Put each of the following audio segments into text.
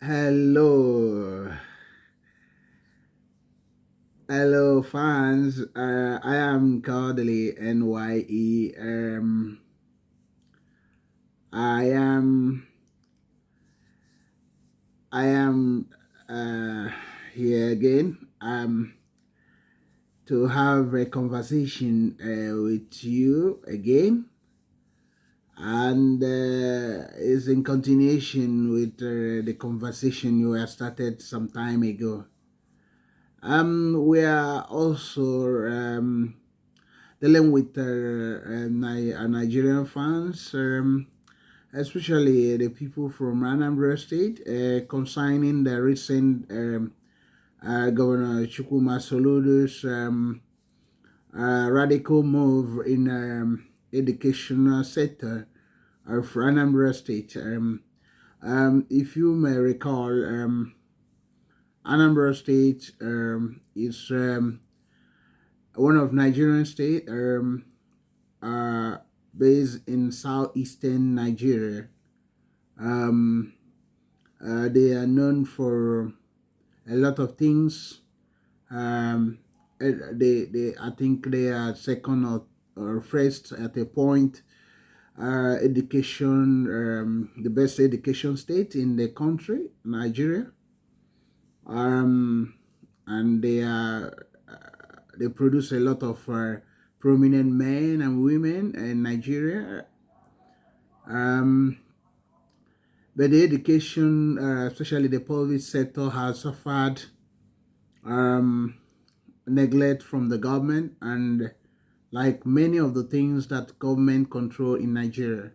Hello, hello, fans. I am Kodili-nye. I am, I am uh, here again. To have a conversation with you again, and is in continuation with the conversation you have started some time ago. We are also dealing with Nigerian fans, especially the people from Anambra State, concerning the recent Governor Chukwuma Soludo's radical move in educational sector of Anambra State. If you may recall, Anambra State is one of Nigerian state uh, based in southeastern Nigeria. Um, they are known for a lot of things. I think they are second or first at a point. Education, the best education state in the country, Nigeria. Um, and they produce a lot of prominent men and women in Nigeria. Um, but the education, especially the public sector, has suffered um, neglect from the government, and like many of the things that government control in Nigeria.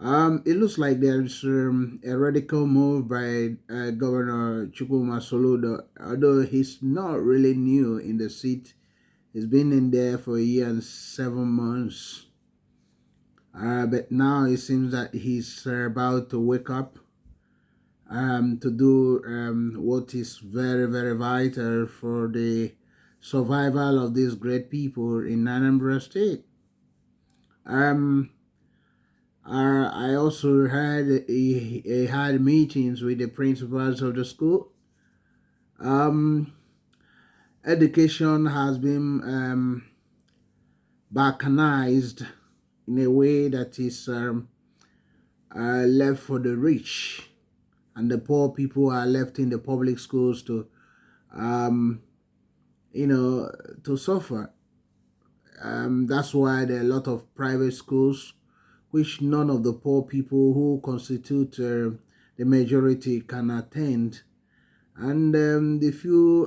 It looks like there's a radical move by Governor Chukwuma Soludo, although he's not really new in the seat. He's been in there for a year and 7 months. But now it seems that he's about to wake up to do what is very, very vital for the survival of these great people in Anambra State. Um, I also had meetings with the principals of the school. Um, Education has been balkanized in a way that is left for the rich, and the poor people are left in the public schools to, um, to suffer. That's why there are a lot of private schools which none of the poor people who constitute the majority can attend. And the few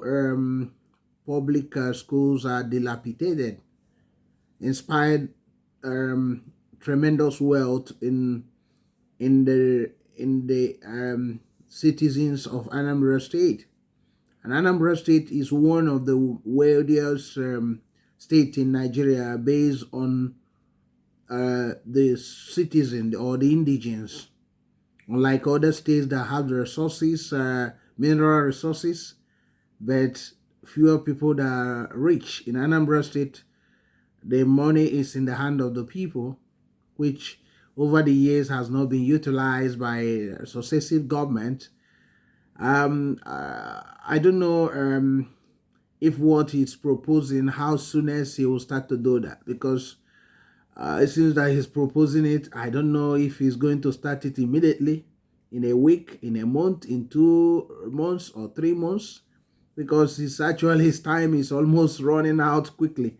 public schools are dilapidated, inspired tremendous wealth in the citizens of Anambra State. And Anambra State is one of the wealthiest states in Nigeria based on the citizen or the indigens. Unlike other states that have the resources, mineral resources, but fewer people that are rich. In Anambra State, the money is in the hand of the people, which over the years has not been utilized by successive government. I don't know if what he's proposing, how soon as he will start to do that, because it seems that he's proposing it. I don't know if he's going to start it immediately, in a week, in a month, in 2 months or 3 months, because his time is almost running out quickly.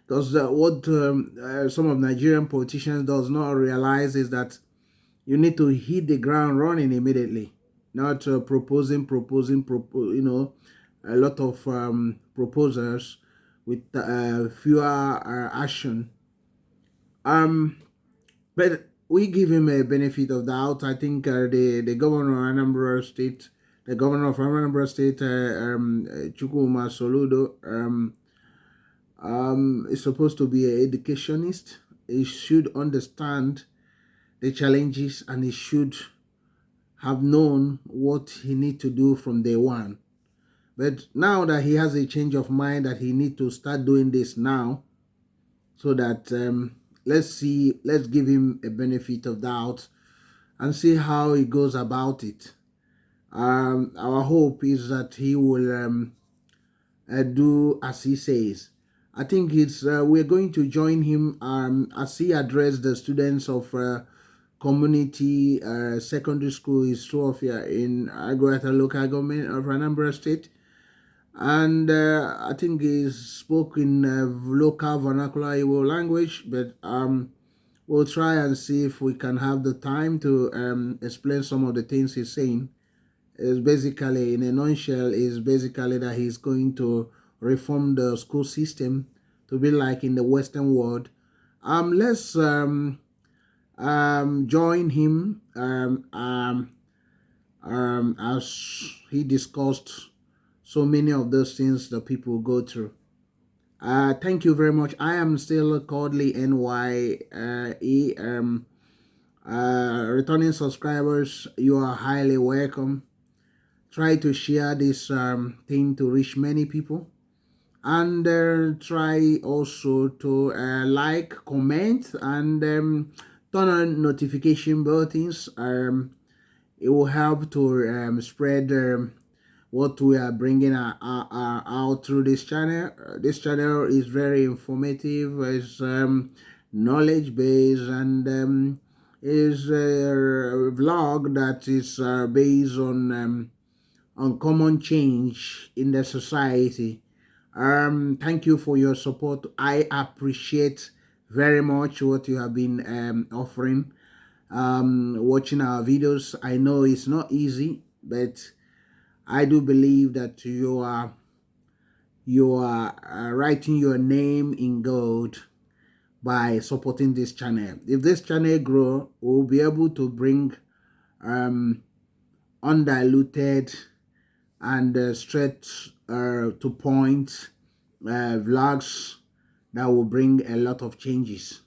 Because what some of Nigerian politicians does not realize is that you need to hit the ground running immediately, not a lot of proposals with fewer action. Um, but we give him a benefit of doubt. I think the governor of Anambra State, Chukwuma Soludo, is supposed to be an educationist. He should understand the challenges, and he should have known what he need to do from day one. But now that he has a change of mind that he need to start doing this now, so that let's give him a benefit of doubt and see how he goes about it. Our hope is that he will do as he says. I think it's we're going to join him as he addressed the students of community secondary school Isuofia in Aguata local government of Anambra State. And I think he spoke in local vernacular Igbo language, but we'll try and see if we can have the time to explain some of the things he's saying. Is basically, in a nutshell, is basically that he's going to reform the school system to be like in the Western world. Let's join him as he discussed so many of those things that people go through. Thank you very much. I am still Kodili-nye. Returning subscribers, you are highly welcome. Try to share this thing to reach many people, and try also to like, comment, and turn on notification buttons. It will help to spread what we are bringing out through this channel. This channel is very informative, it's knowledge based, and is a vlog that is based on common change in the society. Thank you for your support. I appreciate very much what you have been offering, watching our videos. I know it's not easy, but I do believe that you are writing your name in gold by supporting this channel. If this channel grow, we'll be able to bring undiluted and straight to point vlogs that will bring a lot of changes.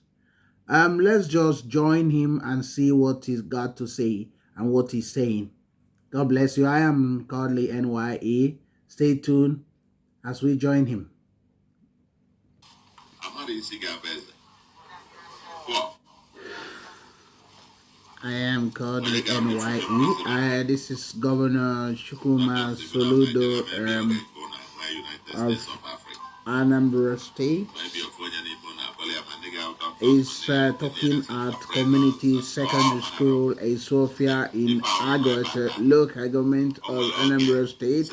Let's just join him and see what he's got to say and what he's saying. God bless you. I am Kodili-nye. Stay tuned as we join him. I am Kodili-nye. This is Governor Chukwuma Soludo of Anambra State. Is talking at community secondary school Isuofia in Aguata local government of Anambra State.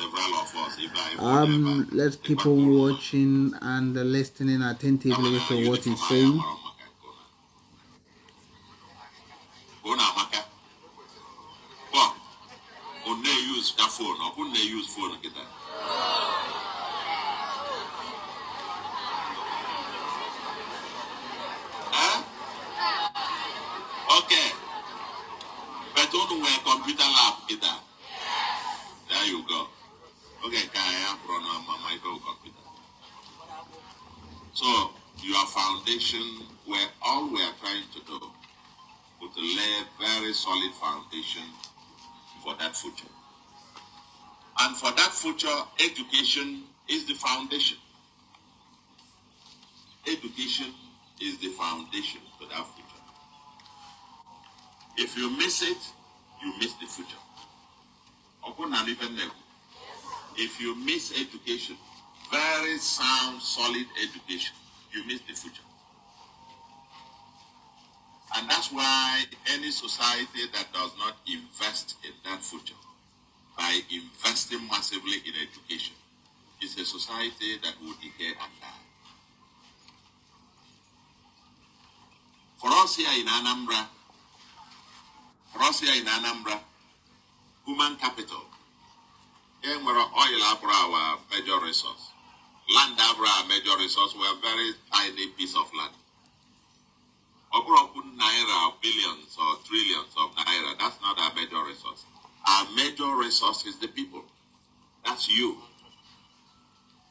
Let's keep on watching and listening attentively to what he's saying. Okay. But don't wear computer lab either. There you go. Okay, can I have run on my micro computer? So your foundation, where all we are trying to do is to lay a very solid foundation for that future. And for that future, education is the foundation. Education is the foundation for that future. If you miss it, you miss the future. If you miss education, very sound, solid education, you miss the future. And that's why any society that does not invest in that future, by investing massively in education, is a society that will decay and die. For us here in Anambra, human capital, oil our major resource. Land our major resource, we're a very tiny piece of land. Naira, billions or trillions of naira, that's not our major resource. Our major resource is the people. That's you.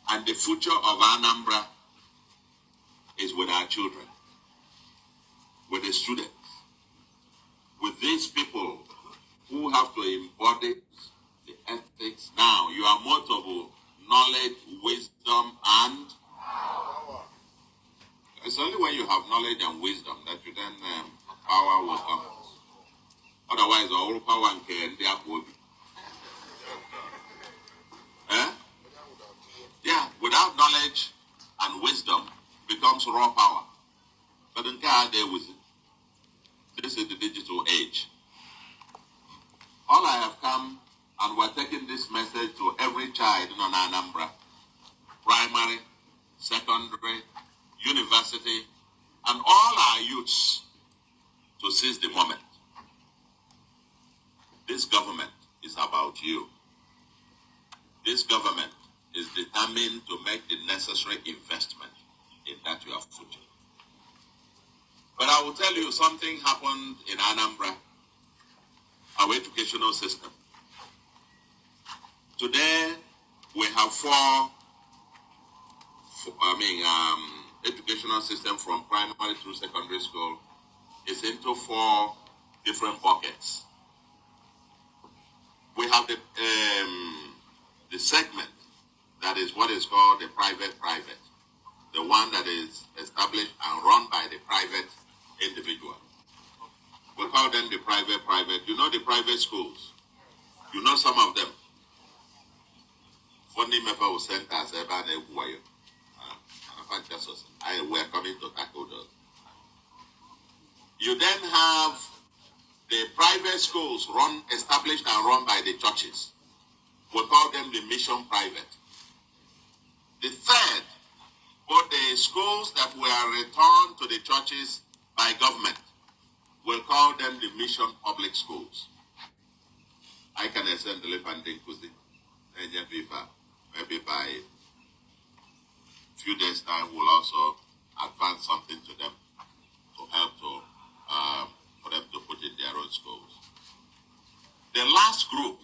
And the future of Anambra is with our children, with the students, with these people who have to embody the ethics. Now, you are multiple knowledge, wisdom, and it's only when you have knowledge and wisdom that you then power will come. Otherwise, all power and care, they are good. wants raw power. But in God, there was it. This is the digital age. All I have come, and we're taking this message to every child in Anambra, primary, secondary, university, and all our youths to seize the moment. This government is about you. This government is determined to make the necessary investment in that your future. But I will tell you, something happened in Anambra, our educational system. Today, we have educational system from primary through secondary school is into 4 different buckets. We have the segment that is what is called the private, the one that is established and run by the private individual. We call them the private. You know the private schools. You know some of them. Funny member sent us we are coming to tackle those. You then have the private schools established and run by the churches. We call them the mission private. The third, both the schools that were returned to the churches by government, we'll call them the mission public schools. I can send the funding to maybe by a few days' time we'll also advance something to them to help for them to put in their own schools. The last group,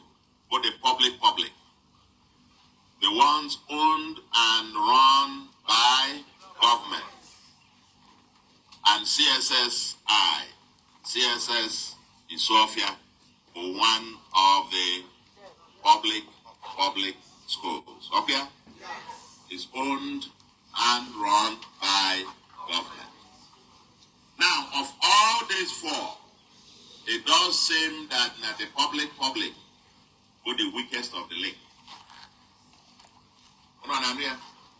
but the public, the ones owned and run by government, and CSSI, Isuofia, one of the public schools. Okay? Is owned and run by government. Now, of all these 4, it does seem that the public were the weakest of the link.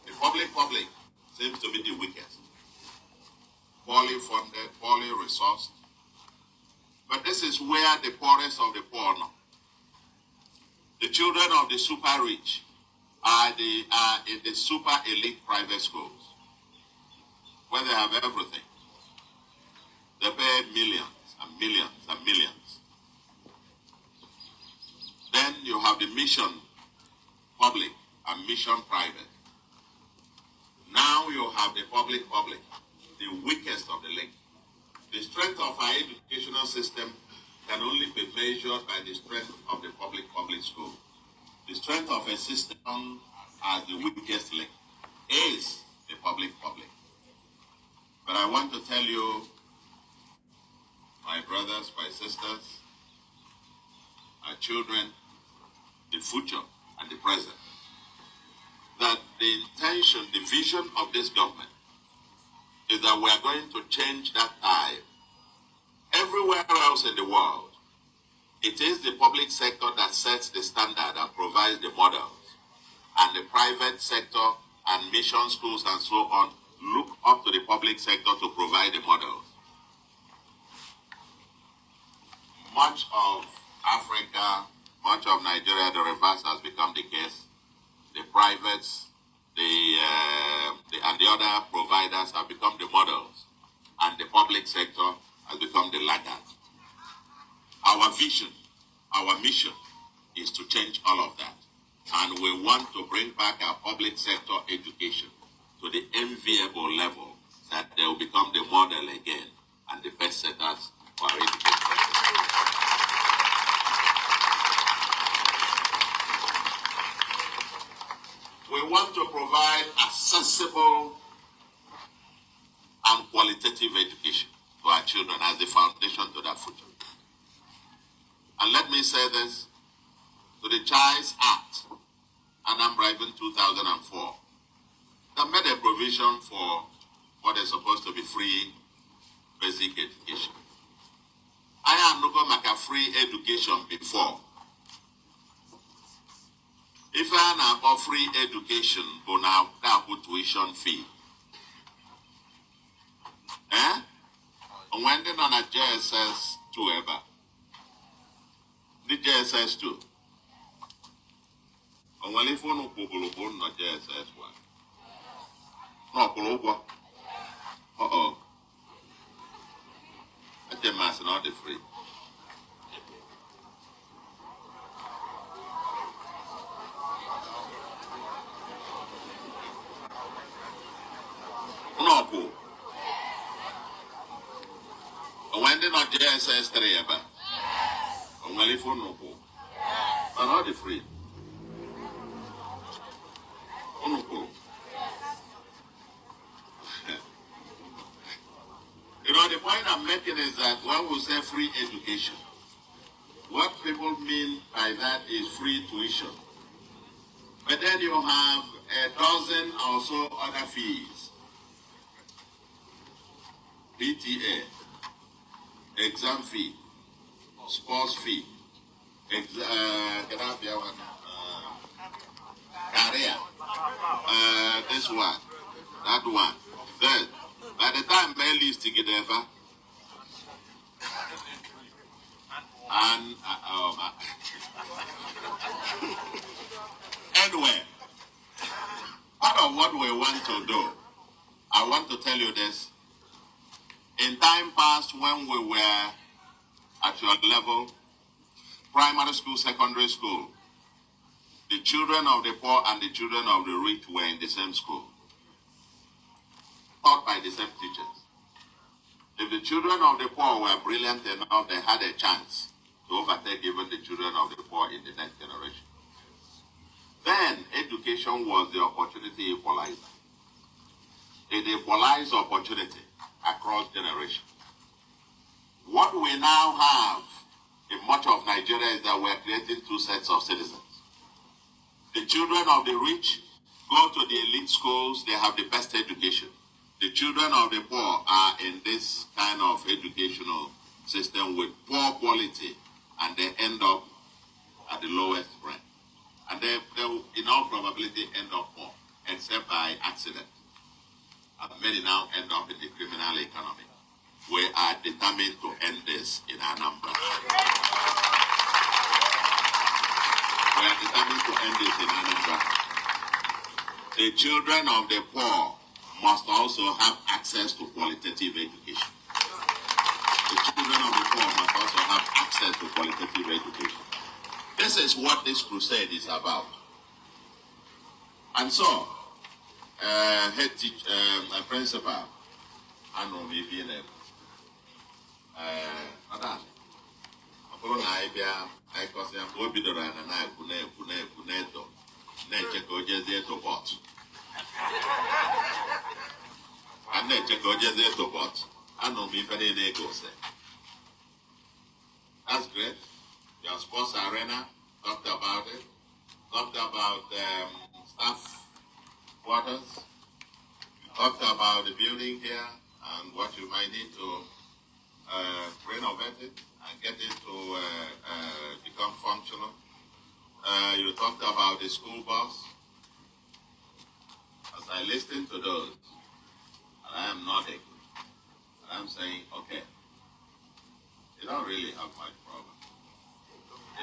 The public seems to be the weakest. Poorly funded, poorly resourced. But this is where the poorest of the poor are. The children of the super rich are in the super elite private schools, where they have everything. They pay millions and millions and millions. Then you have the mission public and mission private. Now you have the public, the weakest of the link. The strength of our educational system can only be measured by the strength of the public school. The strength of a system as the weakest link is the public. But I want to tell you, my brothers, my sisters, our children, the future and the present, that the intention, the vision of this government is that we are going to change that tide. Everywhere else in the world, it is the public sector that sets the standard and provides the models, and the private sector and mission schools and so on look up to the public sector to provide the models. Much of Africa, much of Nigeria, the reverse has become the case. The privates, and the other providers have become the models, and the public sector has become the laggard. Our vision, our mission is to change all of that. And we want to bring back our public sector education to the enviable level that they will become the model again and the best setters for our education. We want to provide accessible and qualitative education to our children as the foundation to their future. And let me say this, to the Child's Act, Anambra even 2004, that made a provision for what is supposed to be free basic education. I am not going to make a free education before. If I have free education, but now that put tuition fee. Eh? When they on a JSS 2 ever. The JSS 2. When if one of Google not JSS 1. No, Google. Uh-oh. I tell myself not the free. No, cool. When they not JSS 3 ever. When if one no cool. But not the free. No cool. You know, the point I'm making is that when we say free education, what people mean by that is free tuition. But then you have a dozen or so other fees. PTA, exam fee, sports fee, career, this one, that one. Then, by the time my list to get ever, and anyway, part of what we want to do, I want to tell you this. In time past, when we were at your level, primary school, secondary school, the children of the poor and the children of the rich were in the same school, taught by the same teachers. If the children of the poor were brilliant enough, they had a chance to overtake even the children of the poor in the next generation. Then, education was the opportunity equalizer. It equalized opportunity across generations. What we now have in much of Nigeria is that we're creating two sets of citizens. The children of the rich go to the elite schools, they have the best education. The children of the poor are in this kind of educational system with poor quality, and they end up at the lowest rank. And they will, in all probability, end up poor, except by accident. And many now end up in the criminal economy. We are determined to end this in Anambra. We are determined to end this in Anambra. The children of the poor must also have access to qualitative education. The children of the poor must also have access to qualitative education. This is what this crusade is about. And so, head teacher, principal, I know me being a I cause them go be the run and I puneto, nature go just to bot. And nature go just to bot. I know me if any day goes there. That's great. Your sports arena, talked about it. Talked about staff quarters. Talked about the building here and what you might need to renovate it and get it to become functional. You talked about the school bus. As I listen to those, and I am nodding, I'm saying, okay, you don't really have much problem.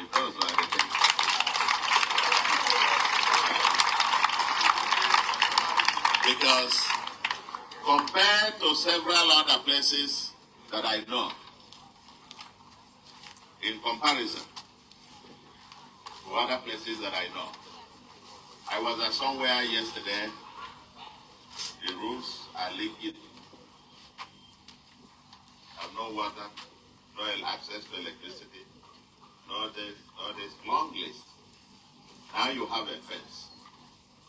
If those are the things. Because compared to several other places that I know, in comparison to other places that I know, I was at somewhere yesterday, the roofs are leaking, have no water, no access to electricity, no this long list. Now you have a fence.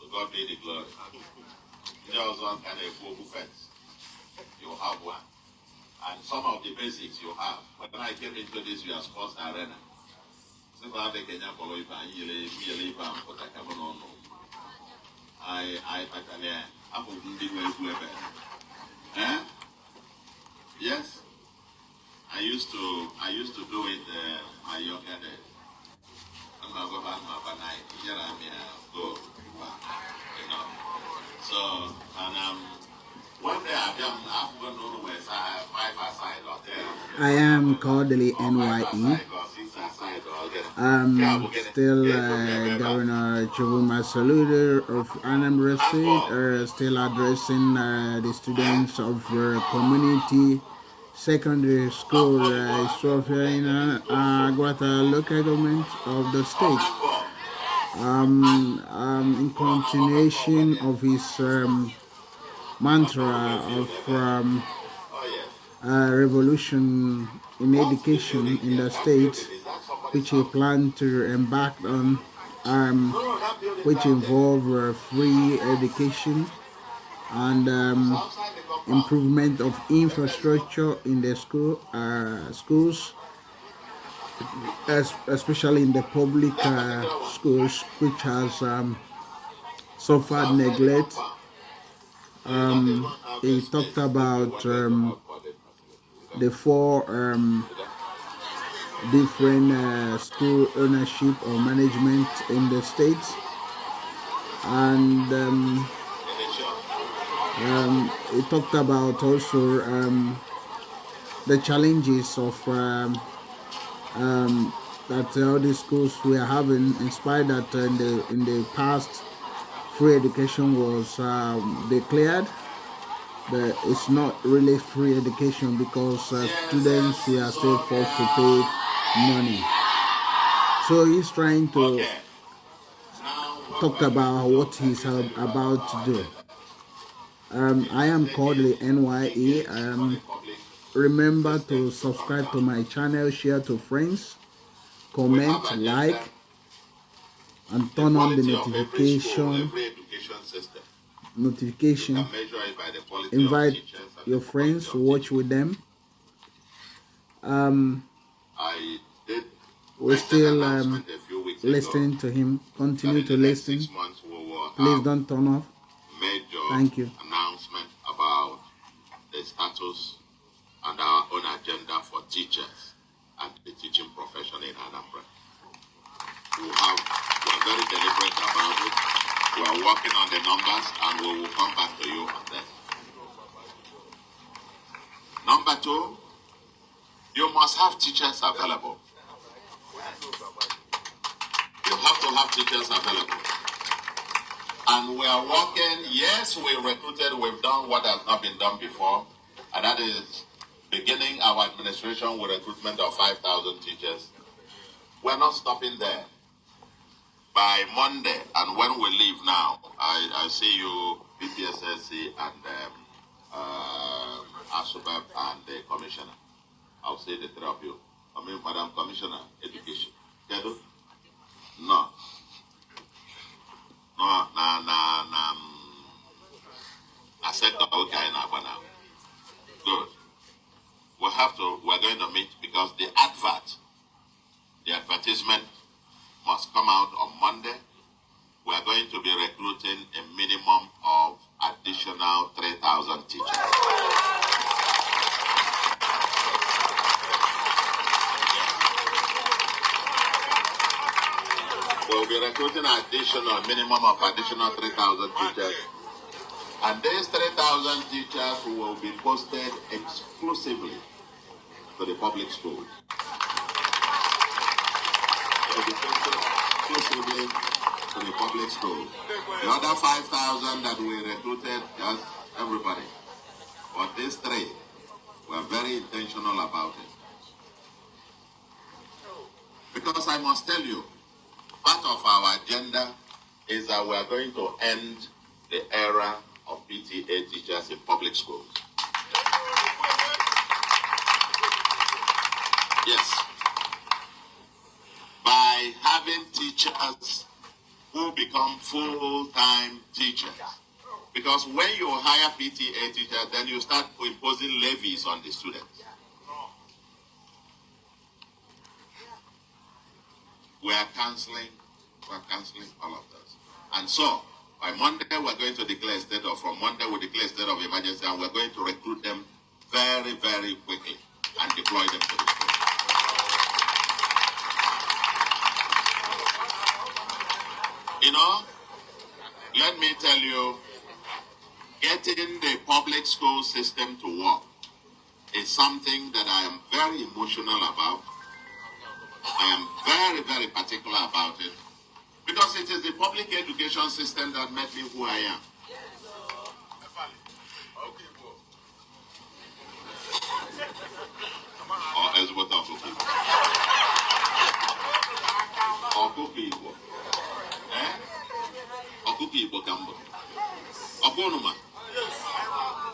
So God be the glory. There was one kind of global fence. You have one. And some of the basics you have. When I came into this your sports arena, yes. I used to do it my younger days. I'm gonna go back my night. Go. You know. So and one day I'm going to know where I am Kodili-nye. Still Governor Chukwuma Soludo of Anambra State, still addressing the students of community secondary school Isuofia in Aguata local government of the state. In continuation of his mantra of revolution in education in the state, which he planned to embark on, which involve free education and improvement of infrastructure in the schools, especially in the public schools, which has suffered neglect. He talked about the four different school ownership or management in the state, and he talked about also the challenges of that all the schools we are having, in spite that in the past free education was declared, but it's not really free education because students we are still forced to pay money. So he's trying to talk about what he's about to do. I am Kodili-nye. Remember to subscribe to my channel, share to friends, comment, like, and turn on the notification. Invite your friends to watch with them. We're still listening to him. Continue to listen. Please don't turn off. Thank you. Announcement about the status and our own agenda for teachers and the teaching profession in Anambra. We are very deliberate about it. We are working on the numbers and we will come back to you on that. Number two, you must have teachers available. You have to have teachers available. And we are working, yes, we recruited, we've done what has not been done before, and that is beginning our administration with recruitment of 5,000 teachers. We're not stopping there. By Monday, and when we leave now, I see you, PPSSC and ASUBEP and the commissioner. I'll see the three of you. I mean, Madam Commissioner, Education. Kedu? No. No, I said okay now. Good. We're going to meet because the advertisement must come out on Monday. We are going to be recruiting a minimum of additional 3,000 teachers. We'll be recruiting a minimum of additional 3,000 teachers. And these 3,000 teachers will be posted exclusively to the public schools. They'll be posted exclusively to the public schools. The other 5,000 that we recruited, just everybody. But these three, we're very intentional about it. Because I must tell you, part of our agenda is that we are going to end the era of PTA teachers in public schools. Yes. By having teachers who become full-time teachers. Because when you hire PTA teachers, then you start imposing levies on the students. We are cancelling all of this. And so, by Monday, we're going to declare a state of, from Monday, we declare a state of emergency, and we're going to recruit them very, very quickly and deploy them to the school. You know, let me tell you, getting the public school system to work is something that I am very emotional about. I am very, very particular about it because it is the public education system that made me who I am. Or as what of Okukibo. Okukibo Gambo. Okonuma.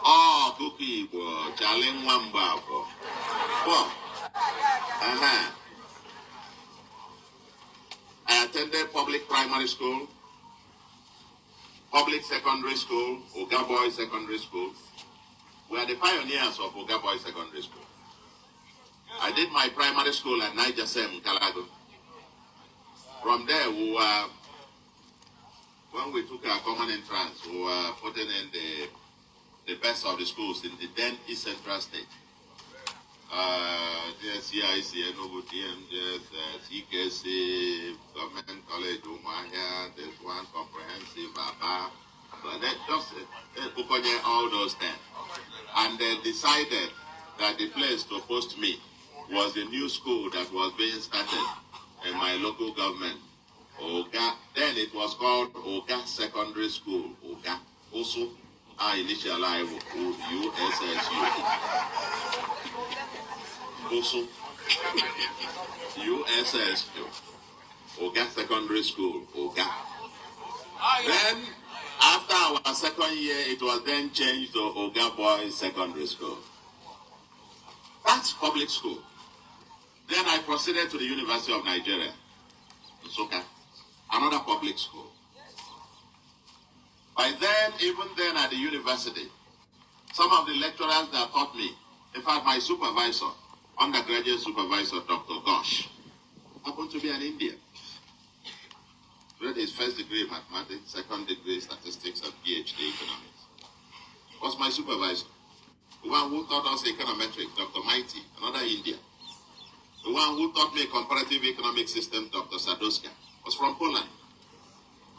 Oh, Okukibo, Challenge Wamba. I attended public primary school, public secondary school, Oga Boys Secondary School. We are the pioneers of Oga Boys Secondary School. I did my primary school at Niger Sem, Calago. From there, when we took our common entrance, we were putting in the best of the schools in the then East Central State. There's CIC, there's EKC, Government College, Umahia, there's one comprehensive, all those 10. And they decided that the place to post me was the new school that was being started in my local government. Oga, then it was called Oga Secondary School. Oga, also I initialized USSU. Also USSU. Oga Secondary School. Oga. Then after our second year, it was then changed to Oga Boys Secondary School. That's public school. Then I proceeded to the University of Nigeria, Nsukka, another public school. By then, even then at the university, some of the lecturers that taught me, in fact, my supervisor, undergraduate supervisor, Dr. Gosh, happened to be an Indian. He had his first degree in mathematics, second degree in statistics, and PhD economics. Was my supervisor. The one who taught us econometrics, Dr. Mighty, another Indian. The one who taught me comparative economic system, Dr. Sadowska, was from Poland.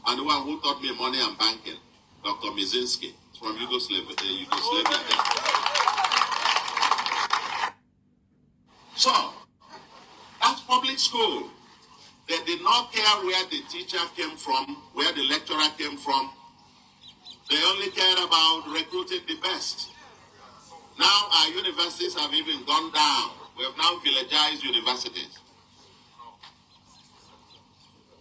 And the one who taught me money and banking, Dr. Mizinski, from Yugoslavia. So, that's public school. They did not care where the teacher came from, where the lecturer came from. They only cared about recruiting the best. Now our universities have even gone down. We have now villagized universities.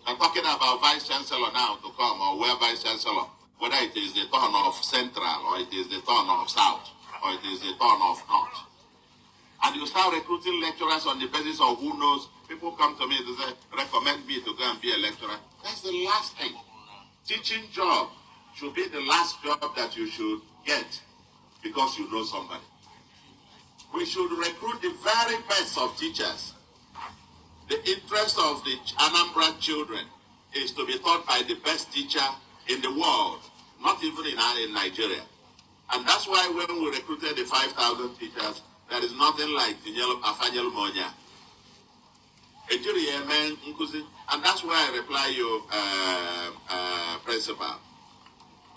I'm talking about Vice Chancellor now to come, or where Vice Chancellor, whether it is the turn of Central, or it is the turn of South, or it is the turn of North. And you start recruiting lecturers on the basis of who knows. People come to me to say, recommend me to go and be a lecturer. That's the last thing. Teaching job should be the last job that you should get because you know somebody. We should recruit the very best of teachers. The interest of the Anambra children is to be taught by the best teacher in the world, not even in Nigeria. And that's why when we recruited the 5,000 teachers, there is nothing like Afanyel Monya. And that's why I reply you, Principal.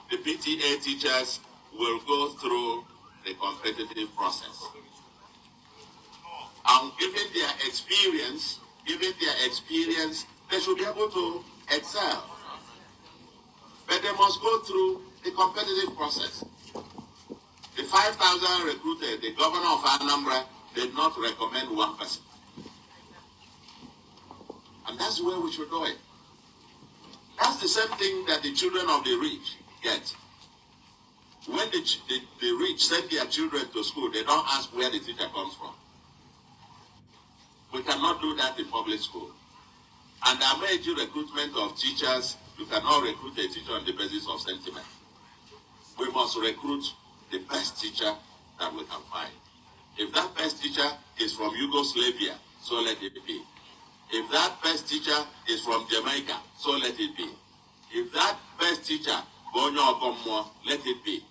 The PTA teachers will go through the competitive process. And given their experience, they should be able to excel. But they must go through the competitive process. The 5,000 recruited, the governor of Anambra did not recommend one person. And that's where we should do it. That's the same thing that the children of the rich get. When the rich send their children to school, they don't ask where the teacher comes from. We cannot do that in public school. And the major recruitment of teachers, you cannot recruit a teacher on the basis of sentiment. We must recruit the best teacher that we can find. If that best teacher is from Yugoslavia, so let it be. If that best teacher is from Jamaica, so let it be. If that best teacher, let it be.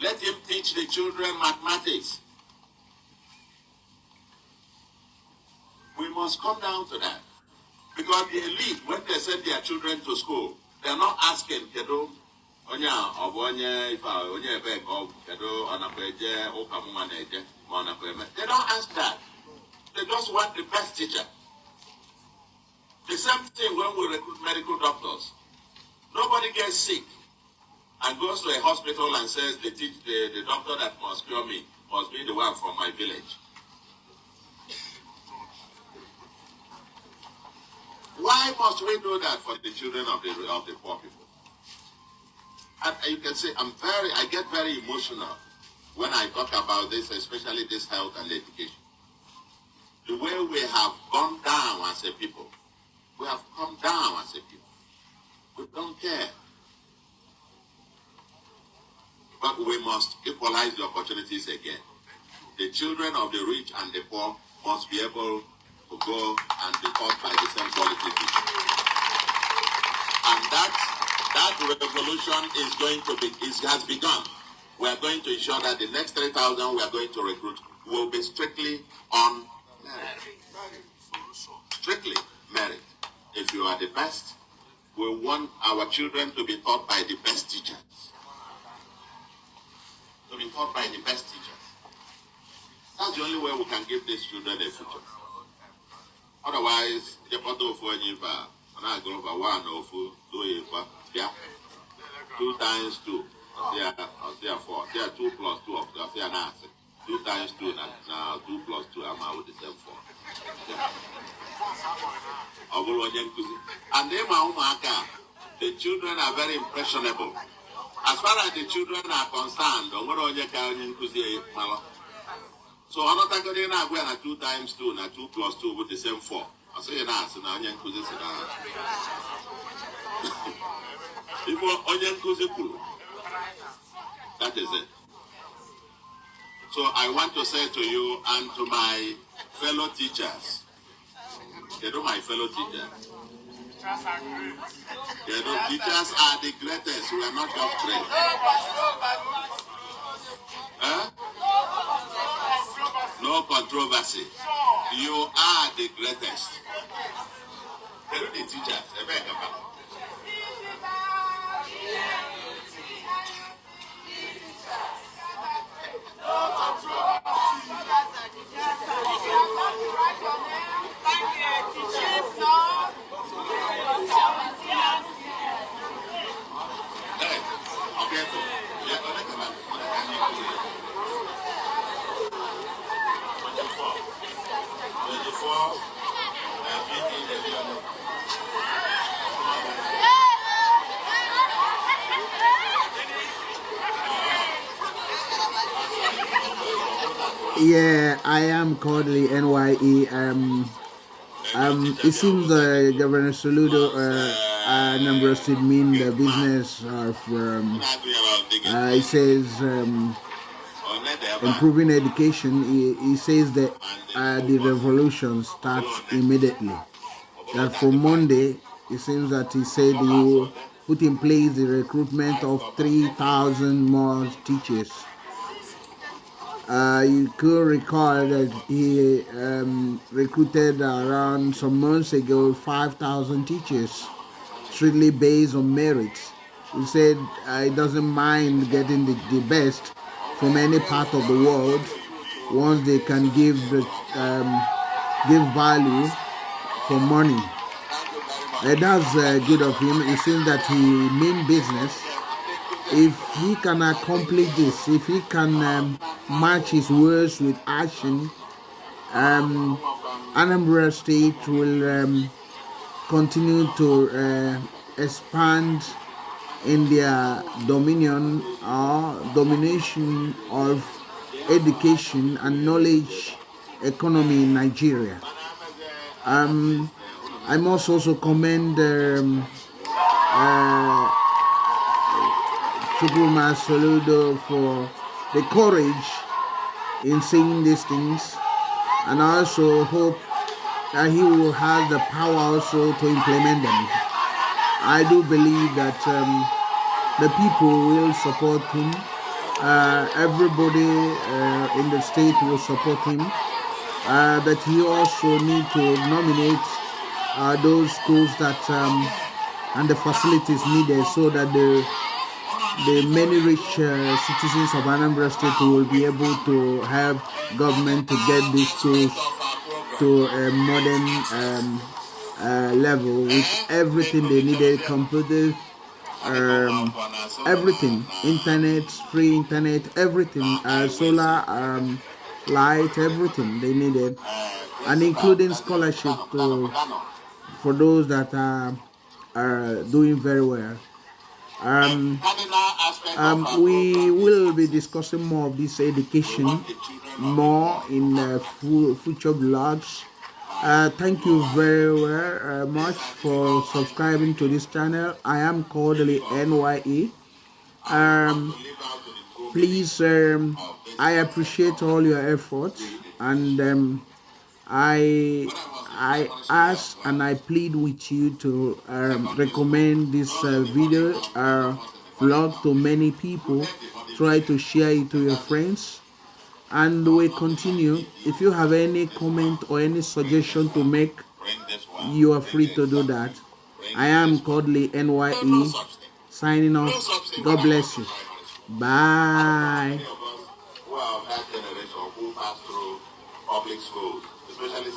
Let him teach the children mathematics. We must come down to that. Because the elite, when they send their children to school, they're not asking, They don't ask that. They just want the best teacher. The same thing when we recruit medical doctors. Nobody gets sick and goes to a hospital and says the doctor that must cure me must be the one from my village. Why must we do that for the children of the poor people? And you can say I get very emotional when I talk about this, especially this health and education. The way we have gone down as a people. We have come down as a people. We don't care. But we must equalize the opportunities again. The children of the rich and the poor must be able to go and be taught by the same quality people. And that revolution is going to be, has begun. We are going to ensure that the next 3,000 we are going to recruit will be strictly on merit. Strictly merit. If you are the best, we want our children to be taught by the best teachers. To be taught by the best teachers. That's the only way we can give these children a future. Otherwise, the bottle for any and I go over 1 or 2, 2 times 2. They are 4. They are 2 plus 2 of them. They are not 2 times 2 now 2 plus 2. I'm out with the same 4. And the children are very impressionable. As far as the children are concerned, so I'm not going to 2 times 2 and 2 plus 2 with the same 4. I say now, so now that is it. So I want to say to you and to my fellow teachers, my fellow teachers. Teachers are the greatest. We are not just great. Huh? No controversy. You are the greatest. The teachers. Yeah, I am Kodili-nye. It seems Governor Soludo, Anambra State, mean the business of, he says, improving education. He says that the revolution starts immediately. That from Monday, it seems that he said he will put in place the recruitment of 3,000 more teachers. You could recall that he recruited around some months ago 5,000 teachers, strictly based on merit. He said he doesn't mind getting the best from any part of the world once they can give value for money. That's good of him. It seems that he means business. If he can accomplish this, if he can match his words with action, Anambra State will continue to expand in their dominion or domination of education and knowledge economy in Nigeria. I must also commend Chukwuma Soludo for the courage in saying these things, and I also hope that he will have the power also to implement them. I do believe that the people will support him. Everybody in the state will support him. But he also need to nominate those schools that and the facilities needed so that the many rich citizens of Anambra State will be able to help government to get these schools to a modern level with everything they needed, computers, everything, internet, free internet, everything, solar light, everything they needed, and including scholarship to for those that are doing very well. We will be discussing more of this education more in future vlogs. Thank you very much for subscribing to this channel. I am Kodili-nye. Please, I appreciate all your efforts, and I ask and I plead with you to recommend this video vlog to many people. Try to share it to your friends, and we continue. If you have any comment or any suggestion to make, you are free to do that. I am Kodili-nye signing off. God bless you. Bye. Who are of that generation who passed through public schools, especially